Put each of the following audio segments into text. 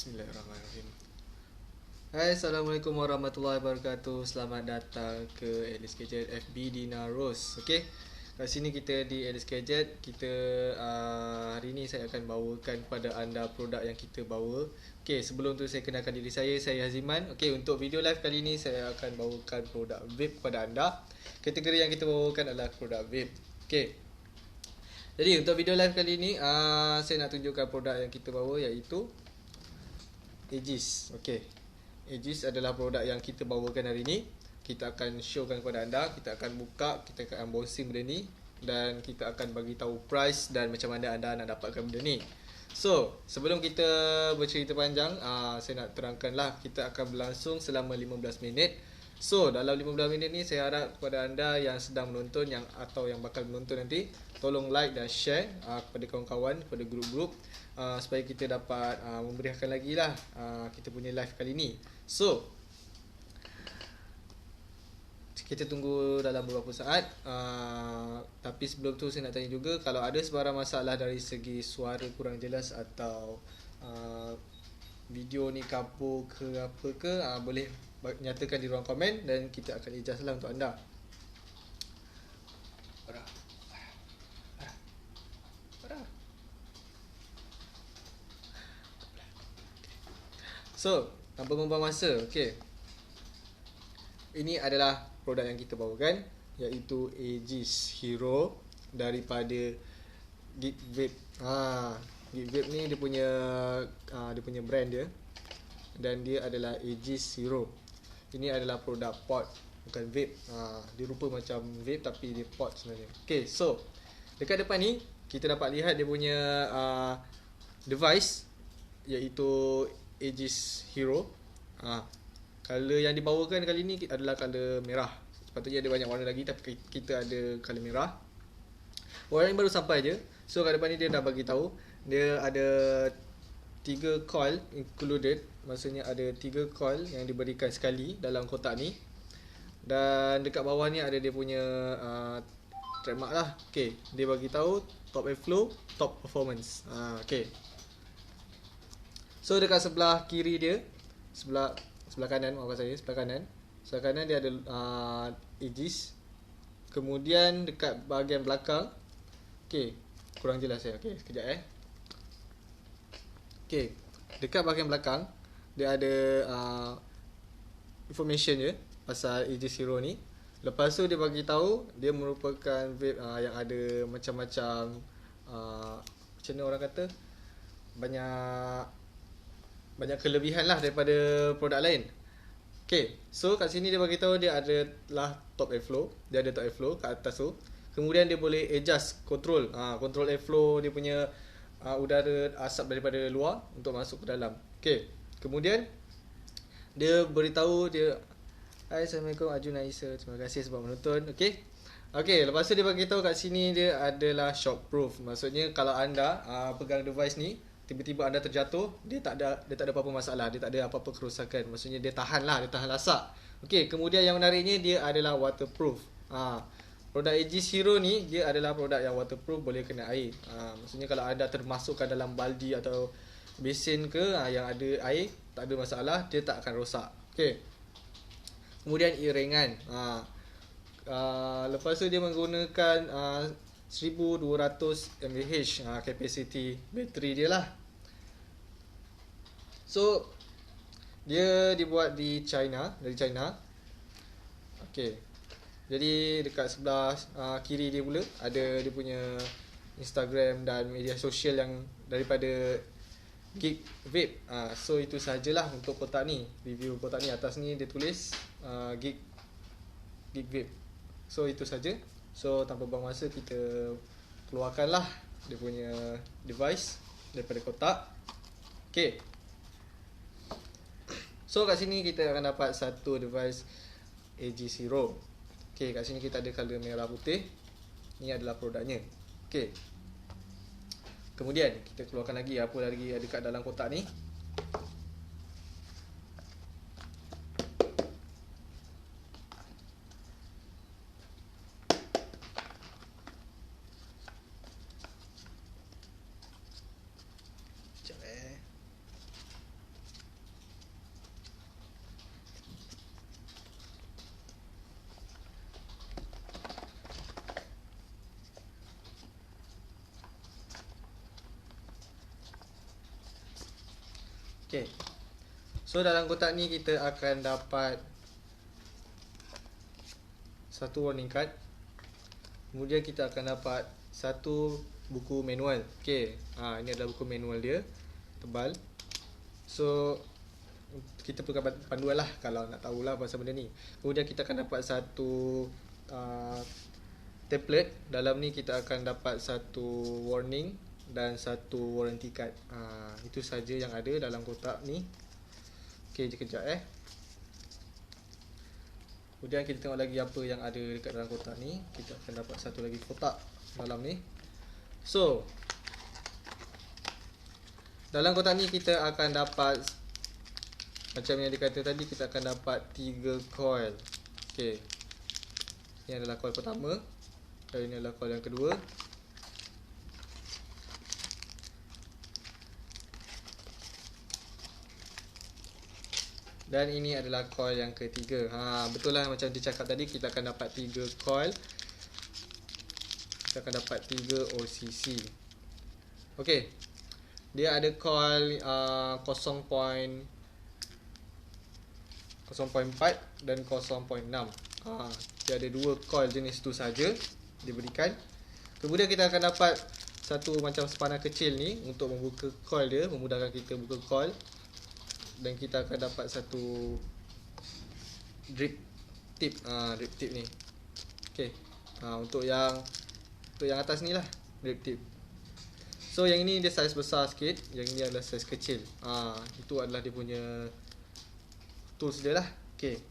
Bismillahirrahmanirrahim. Hai, Assalamualaikum warahmatullahi wabarakatuh. Selamat datang ke Alice Gadget FB Dina Rose. Okey, kat sini kita di Alice Gadget. Hari ni saya akan bawakan kepada anda produk yang kita bawa. Okey, sebelum tu saya kenalkan diri saya Haziman. Okey, untuk video live kali ni saya akan bawakan produk vape kepada anda. Kategori yang kita bawakan adalah produk vape. Okey, jadi untuk video live kali ni saya nak tunjukkan produk yang kita bawa, iaitu Aegis. Okey, Aegis adalah produk yang kita bawakan hari ni. Kita akan showkan kepada anda, kita akan buka, kita akan unboxing benda ni, dan kita akan bagi tahu price dan macam mana anda nak dapatkan benda ni. So, sebelum kita bercerita panjang, saya nak terangkanlah, kita akan berlangsung selama 15 minit. So, dalam 15 minit ni saya harap kepada anda yang sedang menonton atau yang bakal menonton nanti, tolong like dan share kepada kawan-kawan, kepada grup-grup, supaya kita dapat memberikan lagi lah kita punya live kali ni. So, kita tunggu dalam beberapa saat. Tapi sebelum tu saya nak tanya juga, kalau ada sebarang masalah dari segi suara kurang jelas atau video ni kabur ke apa ke, boleh nyatakan di ruang komen dan kita akan adjust lah untuk anda. So, tanpa membuang masa, okey. Ini adalah produk yang kita bawakan, iaitu Aegis Hero daripada Geek Vape. Geek Vape ni dia punya brand dia, dan dia adalah Aegis Hero. Ini adalah produk pod, bukan vape. Dia rupa macam vape tapi dia pod sebenarnya. Okay, so dekat depan ni kita dapat lihat dia punya device, iaitu Aegis Hero. Color yang dibawakan kali ni adalah color merah. Sepatutnya ada banyak warna lagi, tapi kita ada color merah. Warna ni baru sampai je. So kat depan ni dia dah bagi tahu dia ada 3 coil included. Maksudnya ada 3 coil yang diberikan sekali dalam kotak ni. Dan dekat bawah ni ada dia punya trademark lah. Okay, dia bagi tahu top airflow, top performance. Okay. So dekat sebelah kiri dia, sebelah kanan, sebelah kanan dia ada Aegis. Kemudian dekat bahagian belakang, okay, kurang jelas ya. Okay, sekejap Okay, dekat bahagian belakang dia ada information je pasal Aegis Hero ni. Lepas tu dia bagi tahu dia merupakan vape yang ada macam-macam macam mana orang kata, banyak kelebihan lah daripada produk lain. Okay, so kat sini dia bagi tahu dia adalah top airflow. Dia ada top airflow kat atas tu. Kemudian dia boleh adjust control airflow dia punya udara asap daripada luar untuk masuk ke dalam. Okay, kemudian dia beritahu dia, hai, Assalamualaikum Arjun Aisa, terima kasih sebab menonton. Okay, lepas tu dia bagi tahu kat sini dia adalah shockproof. Maksudnya kalau anda pegang device ni, tiba-tiba anda terjatuh, dia tak ada apa-apa masalah, dia tak ada apa-apa kerosakan. Maksudnya dia tahan lasak. Okay, kemudian yang menariknya dia adalah waterproof. Produk Aegis Hero ni dia adalah produk yang waterproof, boleh kena air. Maksudnya kalau anda termasukkan dalam baldi atau besin ke yang ada air, tak ada masalah, dia tak akan rosak. Okay. Kemudian ia ringan. Lepas tu dia menggunakan 1200 mAh capacity bateri dia lah. So dia dibuat dari China. Okay, jadi dekat sebelah kiri dia pula ada dia punya Instagram dan media sosial yang daripada Geek Vape. So itu sajalah untuk kotak ni. Review kotak ni, atas ni dia tulis Geek Vape. So itu saja. So tanpa buang masa, kita keluarkanlah dia punya device daripada kotak. Okay, so kat sini kita akan dapat satu device Aegis Hero. Okay, kat sini kita ada color merah putih. Ni adalah produknya. Okay, kemudian kita keluarkan lagi apa lagi ada kat dalam kotak ni. Okay. So dalam kotak ni kita akan dapat satu warning card. Kemudian kita akan dapat satu buku manual. Okay. Ini adalah buku manual dia, tebal. So kita perlukan panduan lah kalau nak tahulah pasal benda ni. Kemudian kita akan dapat satu template. Dalam ni kita akan dapat satu warning dan satu warranty card. Itu saja yang ada dalam kotak ni. Okay, sekejap Kemudian kita tengok lagi apa yang ada dekat dalam kotak ni. Kita akan dapat satu lagi kotak dalam ni. So dalam kotak ni kita akan dapat, macam yang dikata tadi, kita akan dapat 3 coil. Okay, ini adalah coil pertama dan ini adalah coil yang kedua. Dan ini adalah coil yang ketiga. Betul lah macam dicakap tadi, kita akan dapat 3 coil. Kita akan dapat 3 OCC. Okey. Dia ada coil 0.4 dan 0.6. Dia ada 2 coil jenis tu saja diberikan. Kemudian kita akan dapat satu macam spanner kecil ni untuk membuka coil dia, memudahkan kita buka coil. Dan kita akan dapat satu drip tip, drip tip ni. Okey. Untuk yang atas ni lah, drip tip. So yang ini dia saiz besar sikit, yang ini adalah saiz kecil. Itu adalah dia punya tools dia lah. Okey.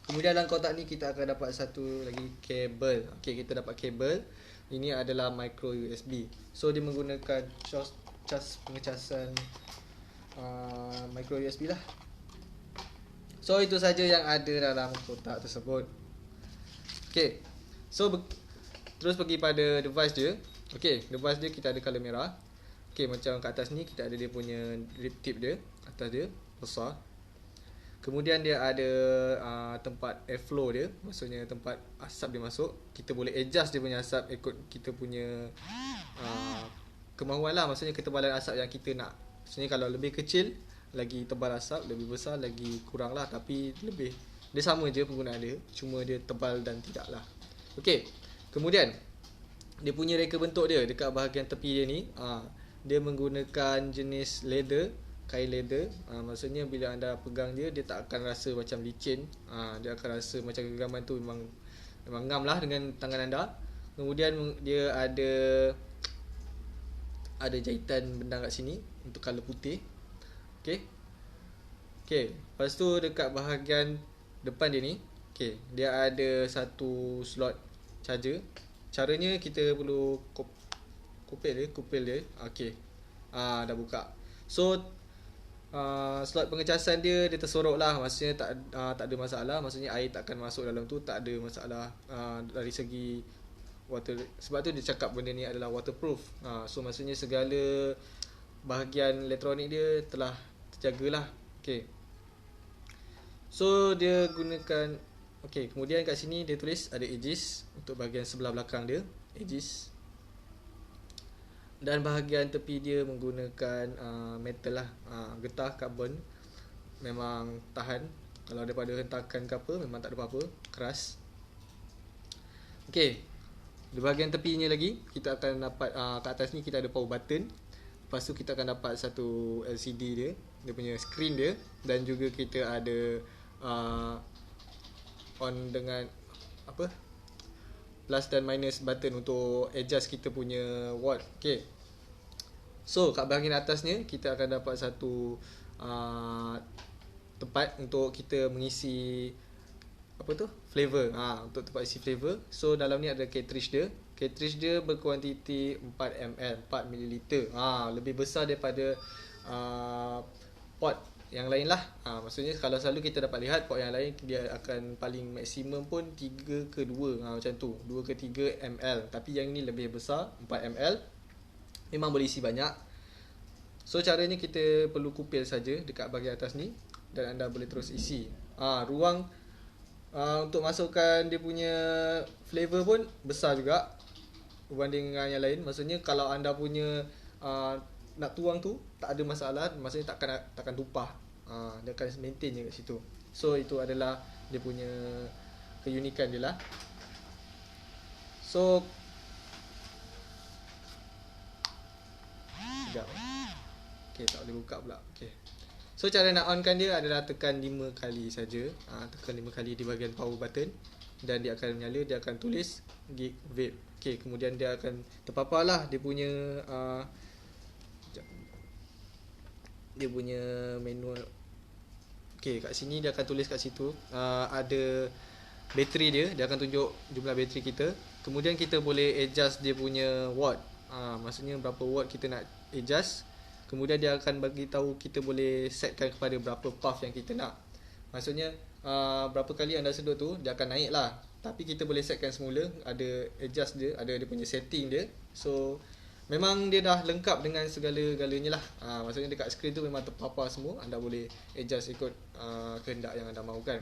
Kemudian dalam kotak ni kita akan dapat satu lagi kabel. Okey, kita dapat kabel. Ini adalah micro USB. So dia menggunakan cas pengecasan micro USB lah. So itu saja yang ada dalam kotak tersebut. Okay. So terus pergi pada device dia. Okay, device dia kita ada color merah. Okay, macam kat atas ni kita ada dia punya drip tip dia. Atas dia besar. Kemudian dia ada tempat airflow dia, maksudnya tempat asap dia masuk. Kita boleh adjust dia punya asap ikut kita punya kemahuan lah. Maksudnya ketebalan asap yang kita nak. Maksudnya kalau lebih kecil lagi tebal asap, lebih besar lagi kurang lah. Tapi lebih, dia sama je penggunaan dia, cuma dia tebal dan tidak lah. Okay. Kemudian dia punya reka bentuk dia dekat bahagian tepi dia ni, dia menggunakan jenis leather, kain leather. Maksudnya bila anda pegang dia, dia tak akan rasa macam licin. Dia akan rasa macam genggaman tu memang ngam lah dengan tangan anda. Kemudian dia ada jahitan benang kat sini untuk color putih. Okay. Lepas tu dekat bahagian depan dia ni, dia ada satu slot charger. Caranya kita perlu kupil dia. Dah buka. So slot pengecasan dia tersorok lah. Maksudnya tak ada masalah. Maksudnya air tak akan masuk dalam tu, tak ada masalah dari segi water. Sebab tu dia cakap benda ni adalah waterproof. So maksudnya segala bahagian elektronik dia telah terjagalah. So dia gunakan, kemudian kat sini dia tulis ada edges untuk bahagian sebelah belakang dia, edges. Dan bahagian tepi dia menggunakan metal lah, getah karbon. Memang tahan. Kalau daripada hentakan ke apa, memang tak ada apa-apa, keras. Di bahagian tepinya lagi kita akan dapat kat atas ni kita ada power button. Lepas tu kita akan dapat satu LCD dia punya screen dia. Dan juga kita ada on dengan plus dan minus button untuk adjust kita punya watt. So kat bahagian atasnya kita akan dapat satu tempat untuk kita mengisi flavor. Untuk tempat isi flavor. So dalam ni ada cartridge dia. Cartridge dia berkuantiti 4 ml, 4 ml. Lebih besar daripada pot yang lain lah. Maksudnya kalau selalu kita dapat lihat pot yang lain dia akan paling maksimum pun 3 ke 2, macam tu, 2 ke 3 ml. Tapi yang ni lebih besar, 4 ml. Memang boleh isi banyak. So caranya kita perlu kupil saja dekat bahagian atas ni dan anda boleh terus isi. Ruang untuk masukkan dia punya flavor pun besar juga berbanding dengan yang lain. Maksudnya kalau anda punya nak tuang tu, tak ada masalah, maksudnya takkan tumpah. Dia akan maintain je kat situ. So itu adalah dia punya keunikan dia lah. So sekejap. Okay, tak boleh buka pula. Okay. So cara nak onkan dia adalah tekan 5 kali saja. Tekan 5 kali di bahagian power button dan dia akan menyala, dia akan tulis gig vape. Okay, kemudian dia akan terpapar lah dia punya dia punya manual. Okay, kat sini dia akan tulis kat situ ada bateri dia akan tunjuk jumlah bateri kita. Kemudian kita boleh adjust dia punya watt. Maksudnya berapa watt kita nak adjust. Kemudian dia akan bagi tahu kita boleh setkan kepada berapa puff yang kita nak. Maksudnya berapa kali anda sedut tu dia akan naik lah. Tapi kita boleh setkan semula, ada adjust dia, ada dia punya setting dia. So memang dia dah lengkap dengan segala-galanya lah. Maksudnya dekat skrin tu memang terpapar semua. Anda boleh adjust ikut kehendak yang anda mahukan.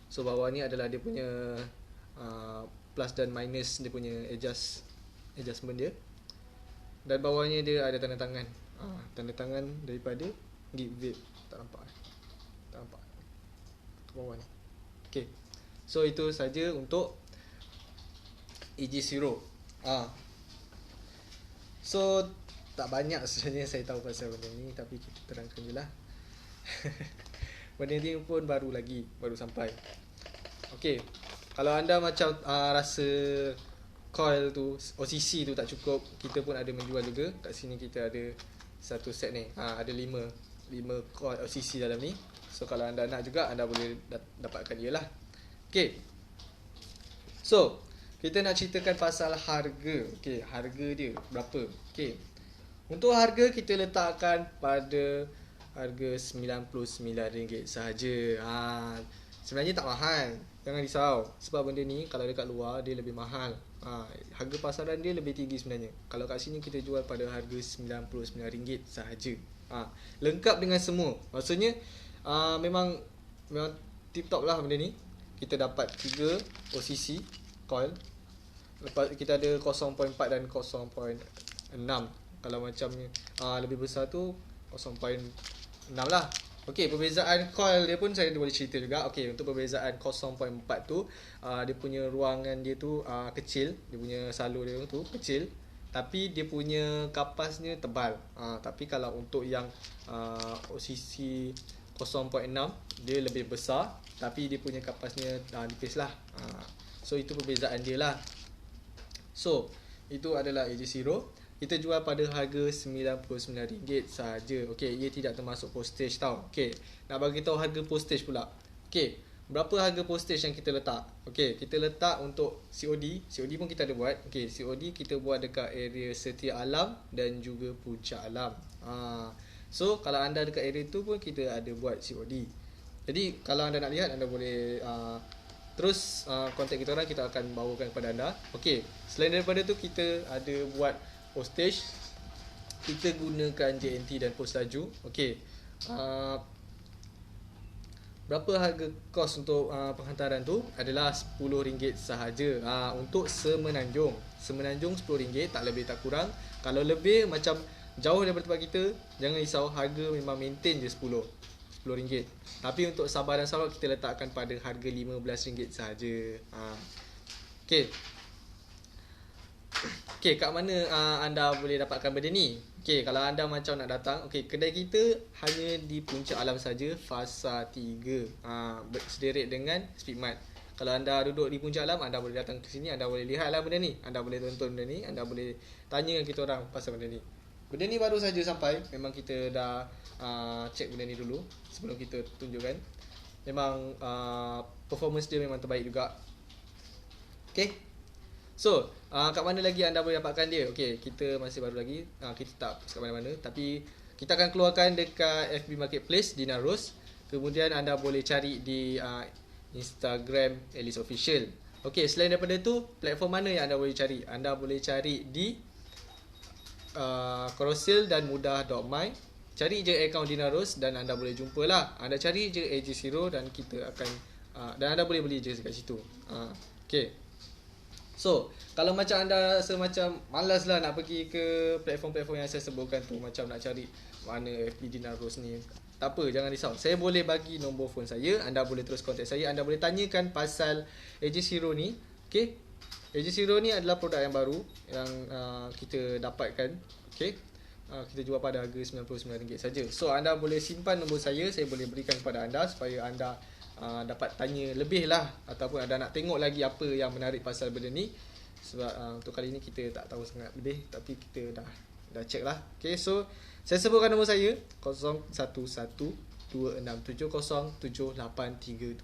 So bawah ni adalah dia punya plus dan minus dia punya adjustment dia. Dan bawahnya dia ada tanda tangan. Tanda tangan daripada Gig Vape. Tak nampak. Tak nampak. Ke bawah ni. Okay. So itu saja untuk EG0. So tak banyak sebenarnya saya tahu pasal benda ni, tapi kita terangkan je lah. Benda ni pun baru sampai. Okay. Kalau anda macam rasa coil tu, OCC tu tak cukup, kita pun ada menjual juga. Kat sini kita ada satu set ni. Ada 5 coil OCC dalam ni. So kalau anda nak juga, anda boleh dapatkan dia lah. Okay. So kita nak ceritakan pasal harga. Okay, harga dia berapa? Okay. Untuk harga kita letakkan pada harga RM99 sahaja. Sebenarnya tak mahal. Jangan risau. Sebab benda ni kalau dekat luar dia lebih mahal. Harga pasaran dia lebih tinggi sebenarnya. Kalau kat sini kita jual pada harga RM99 sahaja. Lengkap dengan semua. Maksudnya memang tip top lah benda ni. Kita dapat 3 OCC coil. Lepas kita ada 0.4 dan 0.6. Kalau macam lebih besar tu 0.6 lah. Okey, perbezaan coil dia pun saya boleh cerita juga. Okey, untuk perbezaan 0.4 tu dia punya ruangan dia tu kecil, dia punya salur dia tu kecil, tapi dia punya kapasnya tebal. Tapi kalau untuk yang OCC 0.6 dia lebih besar, tapi dia punya kapasnya nipis lah. So itu perbezaan dia lah. So itu adalah EG0. Kita jual pada harga RM99 sahaja. Okey, ia tidak termasuk postage tau. Okey, nak bagi tahu harga postage pula. Okey, berapa harga postage yang kita letak? Okey, kita letak untuk COD. COD pun kita ada buat. Okey, COD kita buat dekat area Setia Alam dan juga Puncak Alam. So kalau anda dekat area tu pun kita ada buat COD. Jadi kalau anda nak lihat, anda boleh terus kontak kita orang, kita akan bawakan kepada anda. Okey, selain daripada tu kita ada buat postage. Kita gunakan JNT dan pos laju. Okey. Berapa harga kos untuk penghantaran tu? Adalah RM10 sahaja. Untuk Semenanjung. Semenanjung RM10, tak lebih tak kurang. Kalau lebih macam jauh daripada tempat kita, jangan risau, harga memang maintain je RM10. Tapi untuk Sabah dan Sarawak kita letakkan pada harga RM15 sahaja. Okey. Okey, kat mana anda boleh dapatkan benda ni? Okey, kalau anda macam nak datang, okey, kedai kita hanya di Puncak Alam saja, Fasa 3. Sederik dengan Speedmart. Kalau anda duduk di Puncak Alam, anda boleh datang ke sini, anda boleh lihatlah benda ni. Anda boleh tonton benda ni, anda boleh tanya dengan kita orang pasal benda ni. Benda ni baru saja sampai. Memang kita dah check benda ni dulu sebelum kita tunjukkan. Memang performance dia memang terbaik juga. Okey. So, kat mana lagi anda boleh dapatkan dia? Okey, kita masih baru lagi. Kita tak kat mana-mana, tapi kita akan keluarkan dekat FB Marketplace Dina Rose. Kemudian anda boleh cari di Instagram Alice Official. Okey, selain daripada tu, platform mana yang anda boleh cari? Anda boleh cari di Carousel dan mudah.my. Cari je akaun Dina Rose dan anda boleh jumpa lah. Anda cari je AG0 dan kita akan dan anda boleh beli je dekat situ. Okey. So, kalau macam anda rasa macam malas lah nak pergi ke platform-platform yang saya sebutkan tu, macam nak cari mana FB Dinar Rose ni, tak apa, jangan risau. Saya boleh bagi nombor phone saya, anda boleh terus kontak saya, anda boleh tanyakan pasal Aegis Hero ni. Okay, Aegis Hero ni adalah produk yang baru yang kita dapatkan. Okay, kita jual pada harga RM99 saja. So, anda boleh simpan nombor saya boleh berikan kepada anda supaya anda dapat tanya lebih lah, ataupun anda nak tengok lagi apa yang menarik pasal benda ni. Sebab untuk kali ni kita tak tahu sangat lebih, tapi kita dah check lah. Okay, so saya sebutkan nombor saya 0112670787.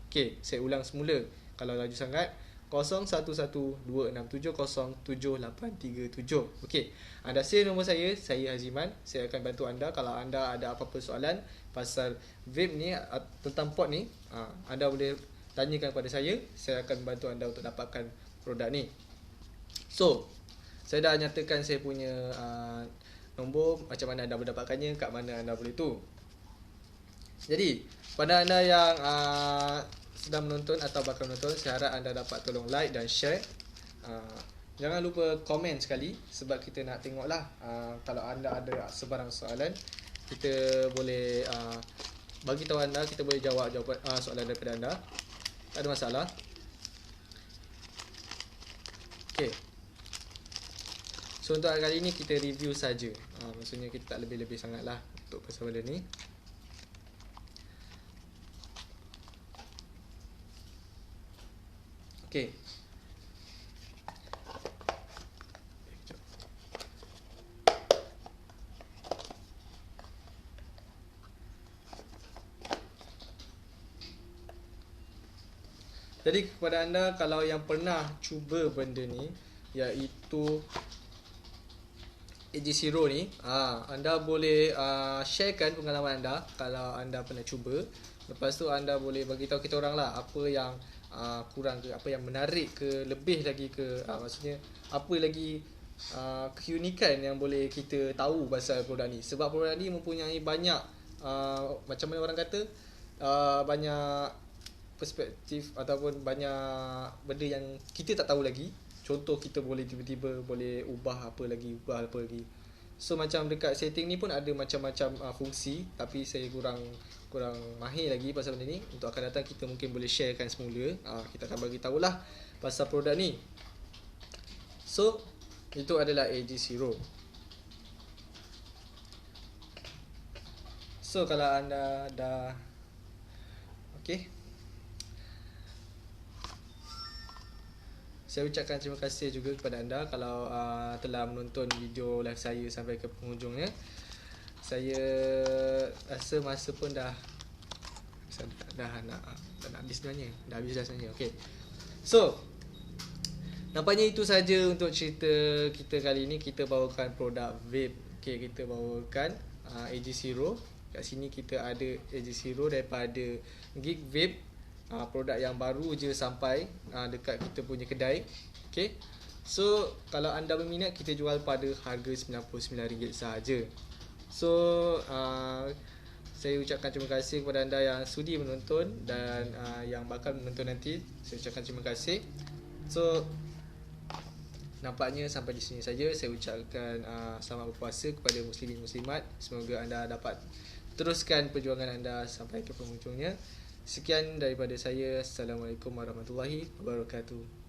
Okay, saya ulang semula kalau laju sangat. 0112670787. Okay, anda save nombor saya Haziman. Saya akan bantu anda. Kalau anda ada apa-apa soalan pasal vape ni, tentang pot ni, anda boleh tanyakan kepada saya akan bantu anda untuk dapatkan produk ni. So, saya dah nyatakan saya punya nombor, macam mana anda boleh dapatkannya, kat mana anda boleh tu. Jadi, pada anda yang sedang menonton atau bakal menonton, saya harap anda dapat tolong like dan share. Jangan lupa komen sekali, sebab kita nak tengok lah. Kalau anda ada sebarang soalan, kita boleh bagi tahu anda, kita boleh jawab soalan daripada anda. Tak ada masalah. Okay, so untuk kali ni kita review saja. Maksudnya kita tak lebih-lebih sangat lah untuk pasal benda ni. Okay, jadi kepada anda kalau yang pernah cuba benda ni, iaitu Aegis Hero ni, anda boleh sharekan pengalaman anda kalau anda pernah cuba. Lepas tu anda boleh bagi tahu kita orang lah apa yang kurang ke, apa yang menarik ke, lebih lagi ke, maksudnya apa lagi keunikan yang boleh kita tahu pasal produk ni. Sebab produk ni mempunyai banyak macam mana orang kata, banyak perspektif ataupun banyak benda yang kita tak tahu lagi. Contoh, kita boleh tiba-tiba boleh ubah apa lagi. So macam dekat setting ni pun ada macam-macam fungsi, tapi saya kurang mahir lagi pasal benda ni. Untuk akan datang kita mungkin boleh sharekan semula. Kita akan bagi tahulah pasal produk ni. So itu adalah Aegis Hero. So kalau anda dah okay, saya ucapkan terima kasih juga kepada anda kalau telah menonton video live saya sampai ke penghujungnya. Saya rasa masa pun dah nak habis sebenarnya. Dah habis dah sebenarnya. Okay, so nampaknya itu saja untuk cerita kita kali ini. Kita bawakan produk vape. Okay, kita bawakan Aegis Hero. Kat sini kita ada Aegis Hero daripada Geek Vape. Produk yang baru je sampai dekat kita punya kedai. Okay, so kalau anda berminat, kita jual pada harga RM99 sahaja. So saya ucapkan terima kasih kepada anda yang sudi menonton dan yang bakal menonton nanti. Saya ucapkan terima kasih. So nampaknya sampai di sini saja. Saya ucapkan selamat berpuasa kepada muslimin muslimat. Semoga anda dapat teruskan perjuangan anda sampai ke penghujungnya. Sekian daripada saya. Assalamualaikum warahmatullahi wabarakatuh.